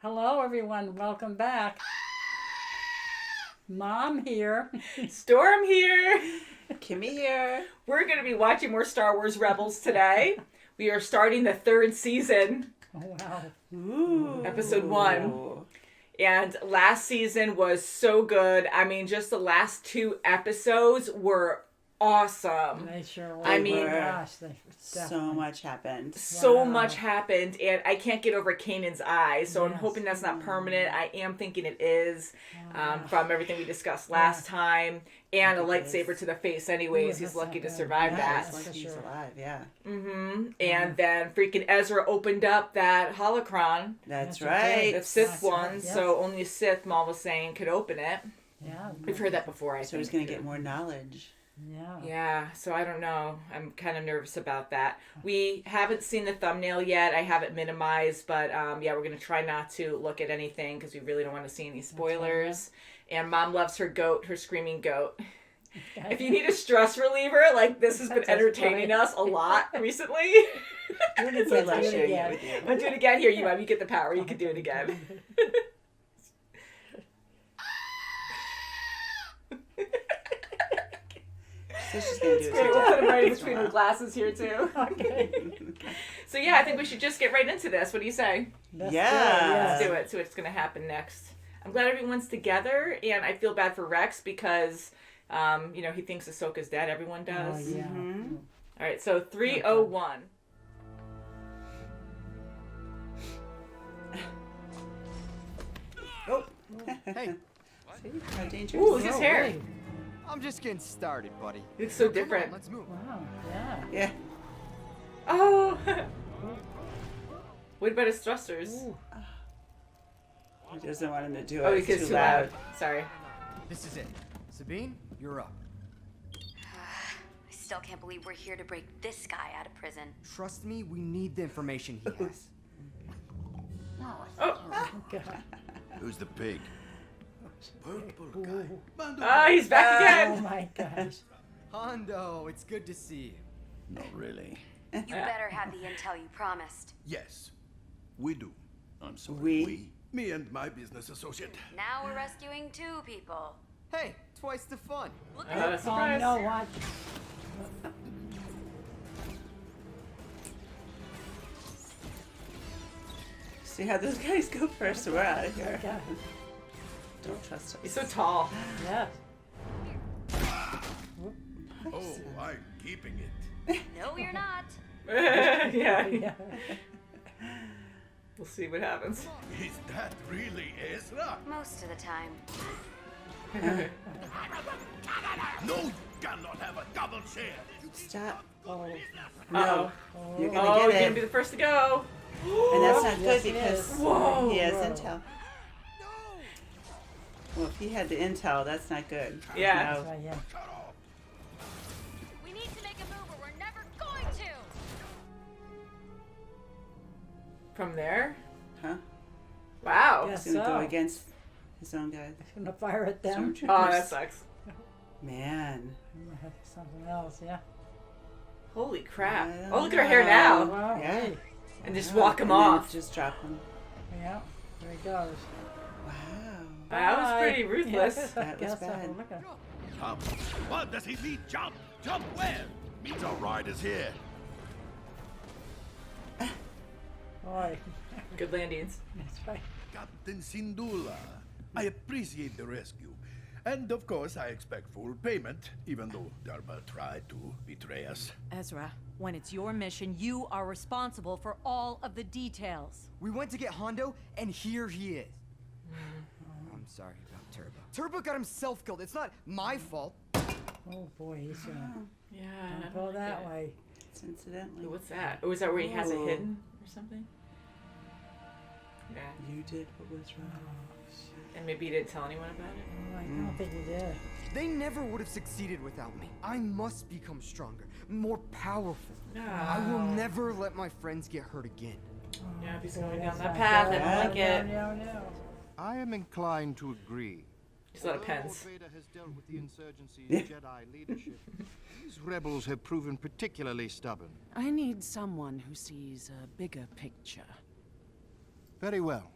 Hello, everyone. Welcome back. Mom here. Storm here. Kimmy here. We're going to be watching more Star Wars Rebels today. We are starting the third season. Oh, wow. Ooh. Episode 1. And last season was so good. I mean, just the last 2 episodes were awesome. They sure were. I mean, gosh, so much happened. So much happened, and I can't get over Kanan's eye, so I'm Yes. hoping that's not permanent. I am thinking it is, from everything we discussed last time, and a lightsaber to the face anyways. He's lucky to survive that. It's like he's alive, yeah. And then freaking Ezra opened up that holocron. That's right. The Sith one, right, yes. so only Sith, Mom was saying, could open it. Yeah. We've heard that before, I So think. he's going to get more knowledge. Yeah. Yeah, so I don't know. I'm kind of nervous about that. We haven't seen the thumbnail yet. I have it minimized, but yeah, we're going to try not to look at anything because we really don't want to see any spoilers. And Mom loves her goat, her screaming goat. If you need a stress reliever, like this has been entertaining us a lot recently. I love sharing it with you. I'll do it again. Here, you Mom, you get the power. You can do it again. So she's going to do it Great, too. we'll put him right in between her glasses here too. Okay. So yeah, I think we should just get right into this. What do you say? That's Yeah. good, Let's do it. See what's going to happen next. I'm glad everyone's together, and I feel bad for Rex because, you know, he thinks Ahsoka's dead. Everyone Oh, does. yeah. All right, so 301. Oh. Hey, See? How dangerous. Ooh, look at his Oh, hair. wait. I'm just getting started, buddy. He looks so Come on, different. let's move. Wow. Yeah. Yeah. Oh. What about his thrusters? Ooh. He doesn't want him to do it. Oh, It's because too loud. Sorry. This is it. Sabine, you're up. I still can't believe we're here to break this guy out of prison. Trust me, we need the information he has. Oh. God. Who's the pig? Purple guy. Ah, he's back Oh, again. my gosh. Hondo, it's good to see you. Not really. You better have the intel you promised. Yes, we do. I'm sorry. We? Me and my business associate. Now we're rescuing 2 people. Hey, twice the fun. Look Oh, Surprise. no, what? See how those guys go first? We're out of here. God. Don't trust He's us. so tall. Yes. Oh, I'm keeping it. No, you're not. Yeah. Yeah. We'll see what happens. Is that really Ezra? Most of the time. No, you cannot have a double share. Stop. Oh. No. You're going Oh, to you're get gonna be it. the first to go. And that's not Yes, good it because is. Whoa. he has Whoa. intel. Well, if he had the intel, that's not good. Yeah. No. Right, yeah. We need to make a move or we're never going to. From there. Huh? Wow. Yes. He's going to So. go against his own guys. Gonna fire at them. Oh, that sucks. Man. Something else, yeah. Holy crap. I don't Oh, look at her hair now. Wow. Yeah. Hey. And just Wow. walk him And then off. Just drop him. Yeah. There he goes. Wow. That was pretty Bye. ruthless. Yeah, I That was guess so. bad. Look at- Jump. What does he mean, jump? Jump where? Means our ride is here. Boy. Good landings. That's right. Captain Sindula, I appreciate the rescue. And of course, I expect full payment, even though Darba tried to betray us. Ezra, when it's your mission, you are responsible for all of the details. We went to get Hondo, and here he is. I'm sorry about Turbo. Turbo got himself killed. It's not my fault. Oh boy, he's gonna Yeah. don't go that way. It's incidentally. What's that? Oh, is that where he has it Ooh. hidden or something? Yeah. You did what was wrong. And maybe you didn't tell anyone about it? Oh, I don't think he did. They never would have succeeded without me. I must become stronger, more powerful. No. I will never let my friends get hurt again. Yeah, if he's Boy, going down that's that not path, I good. don't like it. No, no, no. I am inclined to agree. There's a lot of Although pens. Lord Vader has dealt with the insurgency's Yeah. Jedi leadership, these rebels have proven particularly stubborn. I need someone who sees a bigger picture. Very well.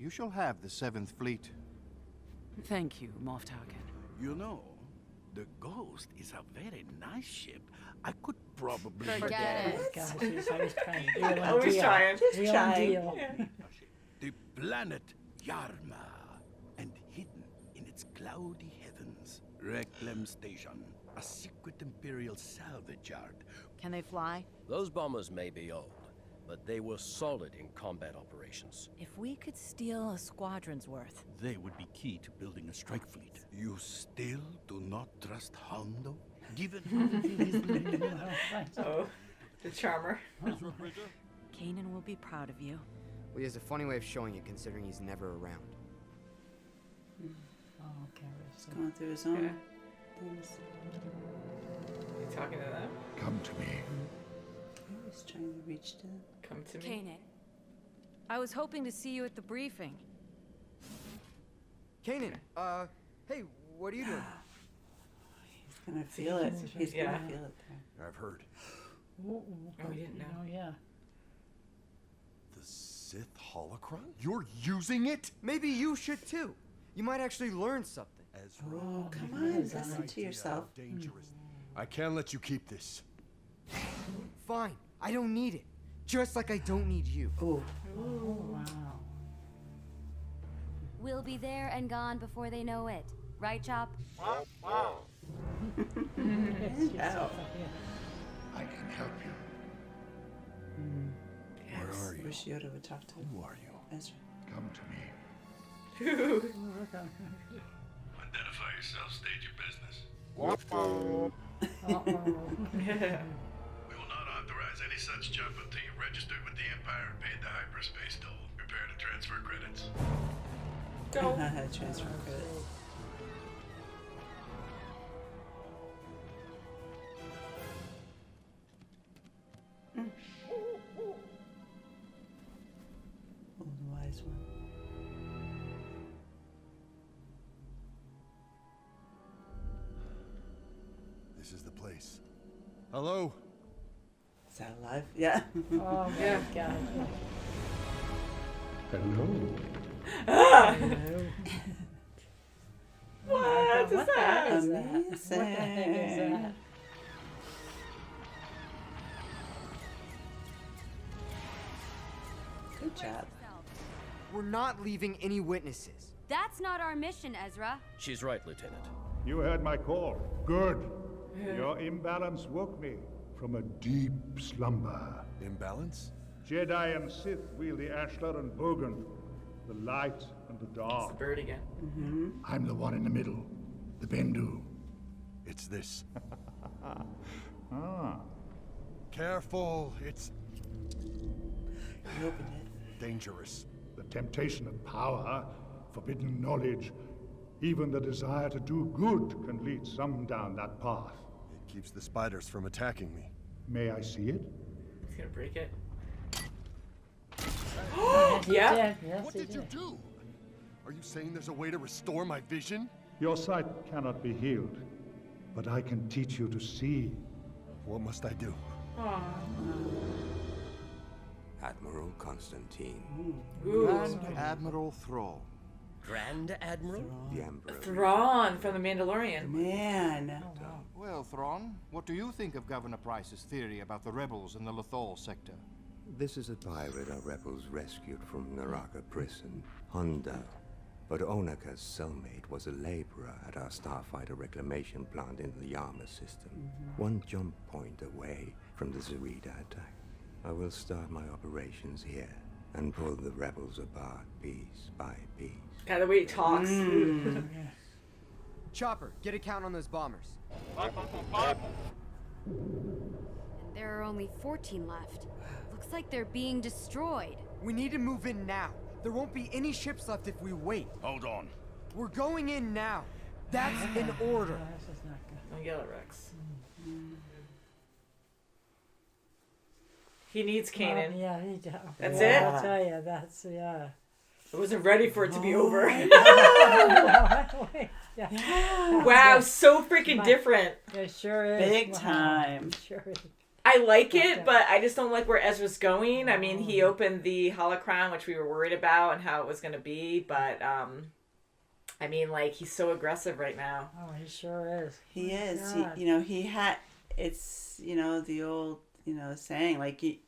You shall have the 7th Fleet. Thank you, Moff Tarkin. You know, the Ghost is a very nice ship. I could probably... Forget it. Gosh, he's always trying to deal Always trying. Real trying. deal. The planet Yarma, and hidden in its cloudy heavens, Reclam Station, a secret Imperial salvage yard. Can they fly? Those bombers may be old, but they were solid in combat operations. If we could steal a squadron's worth. They would be key to building a strike fleet. You still do not trust Hondo? Given Oh, the charmer. Kanan will be proud of you. Well, he has a funny way of showing it, considering he's never around. Oh, okay. He's going through his own Okay. things. You talking to them? Come to me. He was trying to reach to them. Come to me. Kanan, I was hoping to see you at the briefing. Kanan, hey, what are you doing? He's gonna feel it. He's Yeah. gonna feel it there. I've heard. Oh, we didn't know. Oh, yeah. The Sith holocron? You're using it? Maybe you should too. You might actually learn something. Ezra. Oh, come on, listen to yourself. Dangerous. I can't let you keep this. Fine, I don't need it. Just like I don't need you. Oh, Wow. We'll be there and gone before they know it. Right, Chop? wow. I can help you. Where are you? Wish Yoda would talk to him. Who are you? Ezra. Come to me. Identify yourself, state your business. Uh-oh. We will not authorize any such jump until you registered with the Empire and paid the hyperspace toll. Prepare to transfer credits. Go. Transfer credits. Oh, the wise one. This is the place. Hello? Is that alive? Yeah. Oh, my Yeah. God. Hello. Hello. What is that? What the heck is that? Good job. We're not leaving any witnesses. That's not our mission, Ezra. She's right, Lieutenant. You heard my call. Good. Your imbalance woke me from a deep slumber. Imbalance? Jedi and Sith wield the Ashlar and Bogan, the light and the It's the dark. bird again. I'm the one in the middle, the Bendu. It's this. Ah. Careful, it's You opened it. dangerous. The temptation of power, forbidden knowledge, even the desire to do good can lead some down that path. It keeps the spiders from attacking me. May I see it? He's gonna break it. Yes, he Yeah. did. Yes, What he did you do? Are you saying there's a way to restore my vision? Your sight cannot be healed, but I can teach you to see. What must I do? Admiral Constantine, Admiral Thrall. Grand Admiral? the Emperor. Thrawn from The Mandalorian. Man. Well, Thrawn, what do you think of Governor Price's theory about the rebels in the Lothal sector? This is a pirate our rebels rescued from Naraka prison, Honda. But Onaka's cellmate was a laborer at our starfighter reclamation plant in the Yama system, one jump point away from the Zarita attack. I will start my operations here and pull the rebels apart piece by piece. God, the way he talks. Chopper, get a count on those bombers. There are only 14 left. Looks like they're being destroyed. We need to move in now. There won't be any ships left if we wait. Hold on. We're going in now. That's an order. This is not good. Don't yell at Rex. He needs Kanan. Yeah, he does. That's yeah, it? I'll tell you, that's, yeah. I wasn't ready for it to be over. Yeah. Wow, so freaking different. It sure is. Big Wow. time. Sure is. I like it, but I just don't like where Ezra's going. I mean, he opened the holocron, which we were worried about and how it was going to be, but I mean, like, he's so aggressive right now. Oh, he sure is. He My is. God. He had. It's the old saying, like he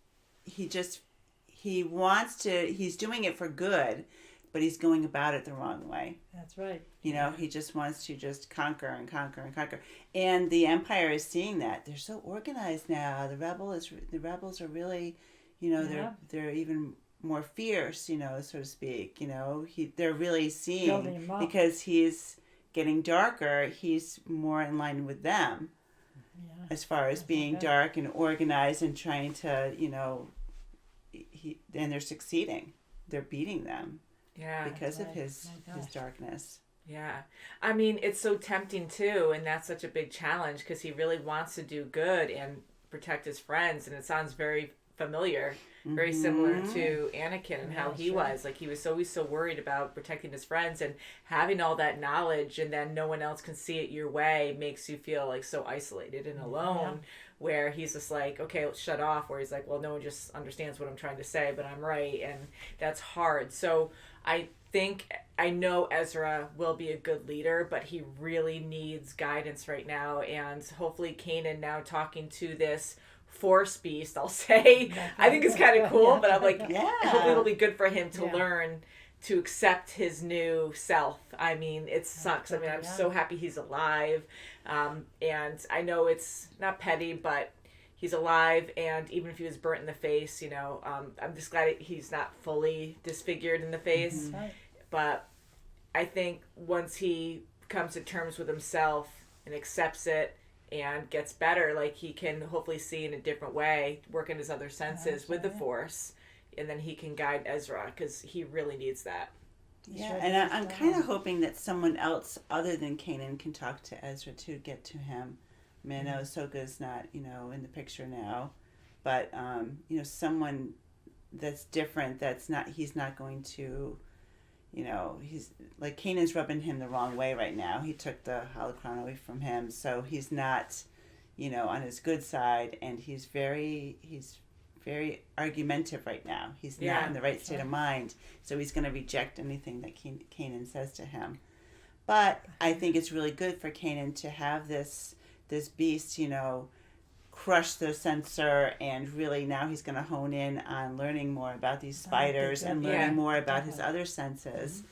wants to. He's doing it for good, but he's going about it the wrong way. That's right. He just wants to just conquer and conquer and conquer. And the Empire is seeing that. They're so organized now. The rebels are really, they're even more fierce, so to speak. They're really seeing, Building him up. because he's getting darker, he's more in line with them as far as being dark and organized and trying to, and they're succeeding. They're beating them. Yeah. Because of his darkness. Yeah. I mean, it's so tempting too, and that's such a big challenge because he really wants to do good and protect his friends, and it sounds very familiar, very similar to Anakin and how he was. Like, he was always so worried about protecting his friends, and having all that knowledge and then no one else can see it your way makes you feel like so isolated and alone, where he's just like, okay, let's shut off, where he's like, well, no one just understands what I'm trying to say, but I'm right, and that's hard. So I know Ezra will be a good leader, but he really needs guidance right now, and hopefully Kanan now talking to this Force beast, I'll say, I think it's kind of cool, but I'm like, I hope it'll be good for him to learn to accept his new self. I mean, it sucks. I mean, I'm so happy he's alive, and I know it's not petty, but he's alive, and even if he was burnt in the face, I'm just glad he's not fully disfigured in the face. But I think once he comes to terms with himself and accepts it and gets better, like, he can hopefully see in a different way, work in his other senses with the Force, and then he can guide Ezra, because he really needs that. Yeah, and I'm kind of hoping that someone else other than Kanan can talk to Ezra to get to him. I mean, I know Ahsoka's not, in the picture now, but, someone that's different, he's not going to, he's, like, Kanan's rubbing him the wrong way right now. He took the holocron away from him, so he's not, on his good side, and he's very argumentative right now. He's not in the right state of mind, so he's going to reject anything that Kanan says to him. But I think it's really good for Kanan to have this beast, crush the sensor, and really now he's going to hone in on learning more about these spiders and learning more about his other senses.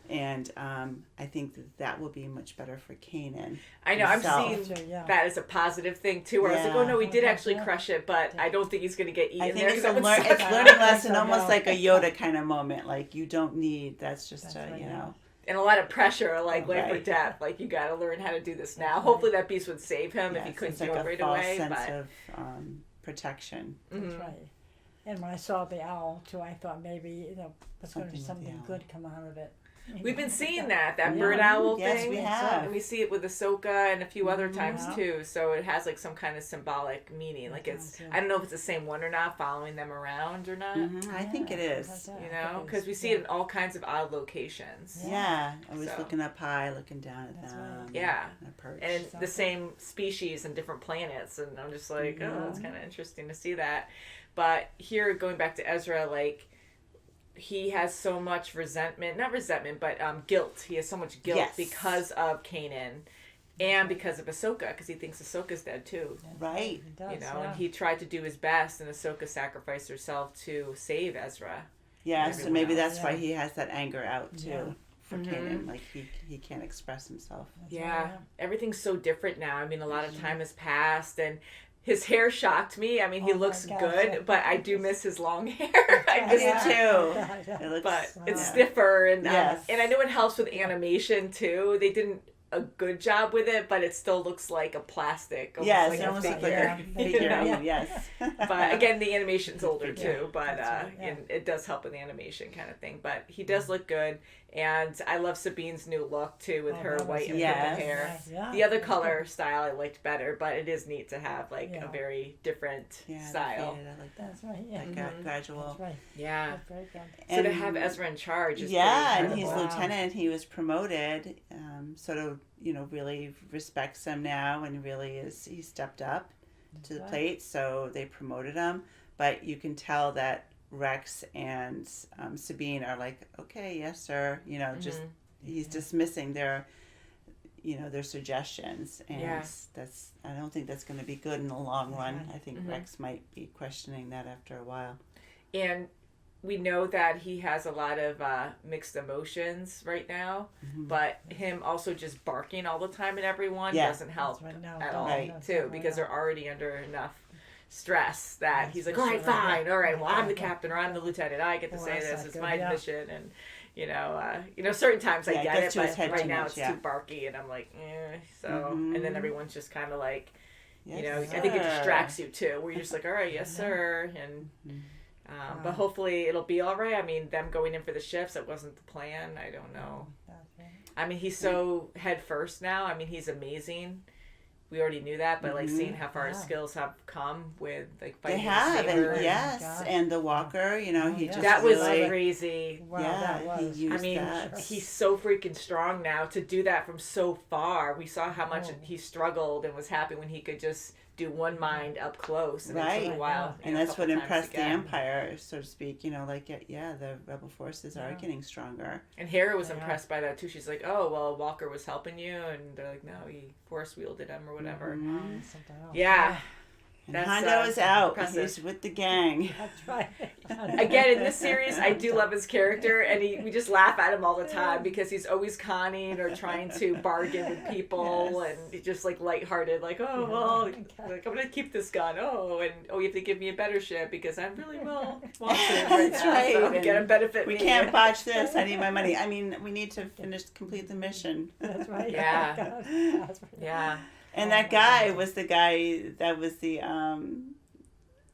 And I think that will be much better for Kanan. I know, himself. I'm seeing that as a positive thing too, where I was like, oh no, he did actually crush it, but I don't think he's going to get eaten. I think there, it's learning lesson, almost like a Yoda kind of moment. Like, you don't need, that's just and a lot of pressure, like life or death. Like, you got to learn how to do this now. Hopefully that beast would save him if he couldn't do it right away. It's like a false sense of protection. That's right. And when I saw the owl too, I thought maybe there's going to be something good come out of it. We've been seeing that bird owl thing. Yes, we have. And we see it with Ahsoka and a few other times too. So it has like some kind of symbolic meaning. Like, it's, I don't know if it's the same one or not, following them around or not. I think it is. Because we see it in all kinds of odd locations. Yeah. I was looking up high, looking down at them. Right. Yeah. And the same species and different planets. And I'm just like, oh, it's kind of interesting to see that. But here, going back to Ezra, like, he has so much guilt. He has so much guilt because of Kanan and because of Ahsoka, because he thinks Ahsoka's dead too. Right. Does, and he tried to do his best, and Ahsoka sacrificed herself to save Ezra. Yeah, so maybe that's why he has that anger out too. For Kanan, like, he can't express himself. Everything's so different now. I mean, a lot of time has passed, and his hair shocked me. I mean, he looks good, but I do miss his long hair. I miss it too. But it's stiffer, and and I know it helps with animation too. They didn't a good job with it, but it still looks like a plastic. Almost like a figure. Yes. But again, the animation's older too, but and it does help with the animation kind of thing. But he does look good, and I love Sabine's new look too, with her white and purple hair. The other color style I liked better, but it is neat to have like a very different style. I like that. That's right. Like gradual. That's right. Yeah. That's very good. So to have Ezra in charge is and he's lieutenant. He was promoted. Sort of, really respects him now, and really he stepped up to the plate, so they promoted him. But you can tell that Rex and Sabine are like, okay, yes, sir. You know, just he's dismissing their suggestions, and that's. I don't think that's going to be good in the long run. I think Rex might be questioning that after a while. And we know that he has a lot of mixed emotions right now, but him also just barking all the time at everyone doesn't help at all, too, because they're already under enough stress that he's like, all right, fine, all right, well, I'm the captain or I'm the lieutenant, I get to say this, it's my mission, and certain times I get it, but right now it's too barky, and I'm like, so, and then everyone's just kind of like, I think it distracts you too, where you're just like, all right, yes, sir, and but hopefully it'll be all right. I mean, them going in for the shifts, it wasn't the plan. I don't know. I mean, he's so head first now. I mean, he's amazing. We already knew that, but like seeing how far his skills have come with like fighting. They have, and and the walker, he just that was crazy. Wow, that was. He used he's so freaking strong now to do that from so far. We saw how much he struggled and was happy when he could just do one mind up close, and it took a while. And that's what impressed the Empire, so to speak. The rebel forces are getting stronger. And Hera was impressed by that too. She's like, "Oh, well, Walker was helping you," and they're like, "No, he force wielded him or whatever." Yeah. And Hondo is out. Impressive. He's with the gang. That's right. Again, in this series, I do love his character, and we just laugh at him all the time because he's always conning or trying to bargain with people, and he's just like lighthearted, like, oh, well, like, I'm going to keep this gun. Oh, and you have to give me a better ship because I'm really well wanted right now. Right. So I'm going to benefit we me. Can't botch this. I need my money. I mean, we need to complete the mission. That's right. Yeah. That's right. Yeah. And that guy was the guy that was the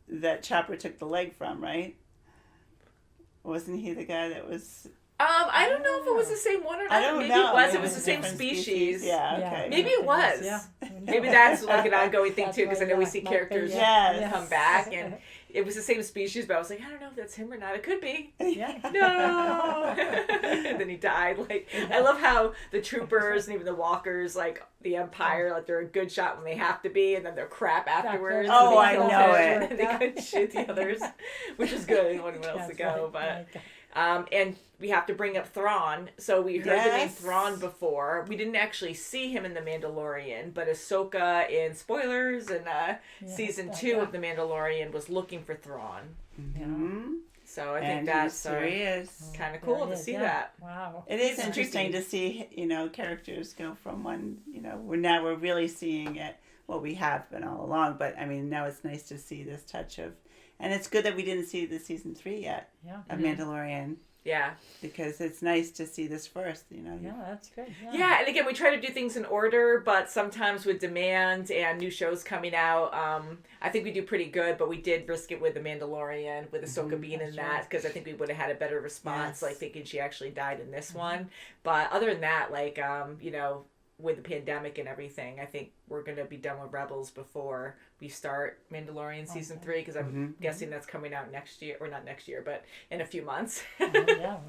that Chopper took the leg from, right? Wasn't he the guy that was? I don't know if it was the same one or not. I don't Maybe know. it was. Maybe it was the same species. Yeah. Okay. Maybe it was. Yeah. Maybe that's like an ongoing thing too, because I know we see characters come back, and it was the same species, but I was like, I don't know if that's him or not. It could be. Yeah. No. And then he died. Like, I love how the troopers and even the walkers, like the Empire, like they're a good shot when they have to be, and then they're crap afterwards. Oh, I know it. And they couldn't shoot the others, which is good. They wanted else to go, but. And we have to bring up Thrawn. So we heard the name Thrawn before. We didn't actually see him in The Mandalorian, but Ahsoka in spoilers in season 2 of The Mandalorian was looking for Thrawn. Mm-hmm. So I think that's kind of cool to see that. Wow. It is interesting to see, characters go from one, we're really seeing it. Well, we have been all along, but I mean, now it's nice to see this touch of. And it's good that we didn't see the season 3 yet of Mandalorian. Yeah. Because it's nice to see this first, Yeah, that's good. Yeah, and again, we try to do things in order, but sometimes with demand and new shows coming out, I think we do pretty good, but we did risk it with The Mandalorian, with Ahsoka being in that, because I think we would have had a better response, like thinking she actually died in this one. But other than that, like, with the pandemic and everything, I think we're going to be done with Rebels before we start Mandalorian season 3, because I'm guessing that's coming out next year, or not next year, but in a few months, because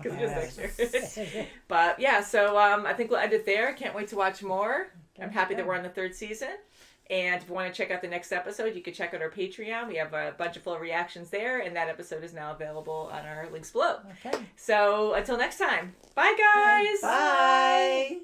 it is next year. But yeah, so I think we'll end it there. Can't wait to watch more. I'm happy that we're on the 3rd season. And if you want to check out the next episode, you can check out our Patreon. We have a bunch of full reactions there, and that episode is now available on our links below. Okay. So until next time, bye guys. Bye.